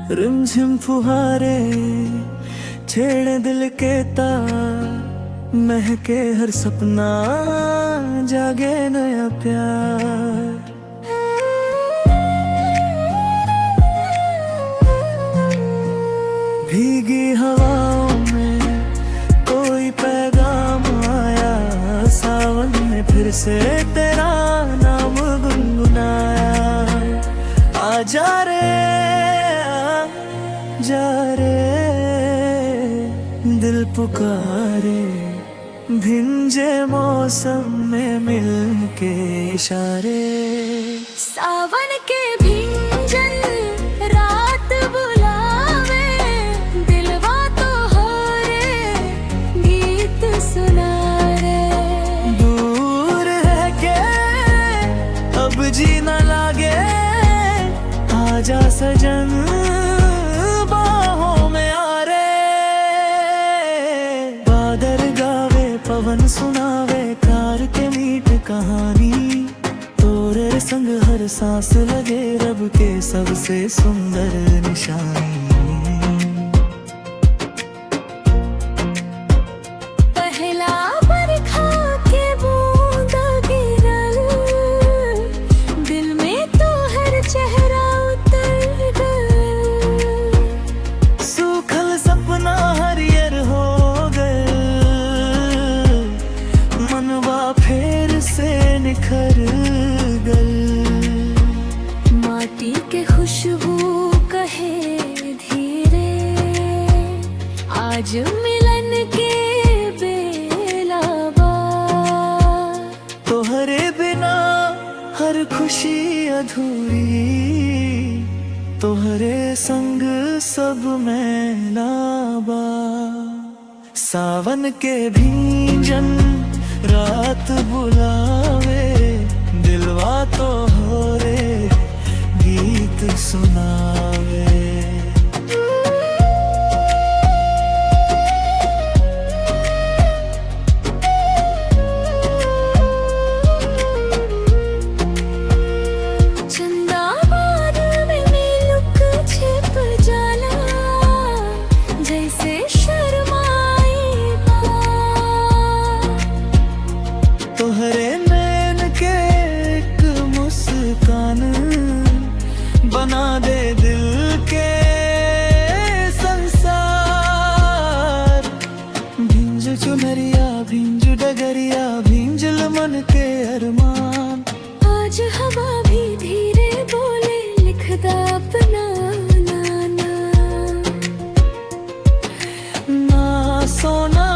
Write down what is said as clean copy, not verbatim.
रिमझिम फुहारे छेड़े दिल के तार, महके हर सपना जागे नया प्यार। भीगी हवाओं में कोई पैगाम आया, सावन में फिर से तेरा नाम गुनगुनाया। आजा रे जा रे दिल पुकारे, भिंजे मौसम में मिलके इशारे। सावन के भिंजन रात बुलावे, दिलवा तो हो रे गीत सुना रे। दूर है के अब जी न लागे, आजा सजन बाहों में आ रे। बादल गावे पवन सुनावे प्यार के मीठ कहानी, तोरे संग हर सांस लगे रब के सबसे सुंदर निशानी। पहला बरखा के बूंदा गिरल, दिल में तो हर चेहरा उतर गल। सूखल सपना हरियर हो गए, मनवा फेर से निखर गल। माटी के खुशबू कहे धीरे, आज मिलन के बेला बा। तोहरे बिना हर खुशी अधूरी, तोहरे संग सब मैला बा। सावन के भींजन रात बुलावे, दिलवा तो हो रे गीत सुनावे। चंदा बादल में लुक छिप जाला, जैसे शर्माई बात। तोहरे नैन के एक मुस्कान बना दे दिल के संसार। भिंज चुनरिया भिंज डगरिया भिंजल मन के अरमान। आज हवा भी धीरे बोले लिखदा अपना नाना। ना सोना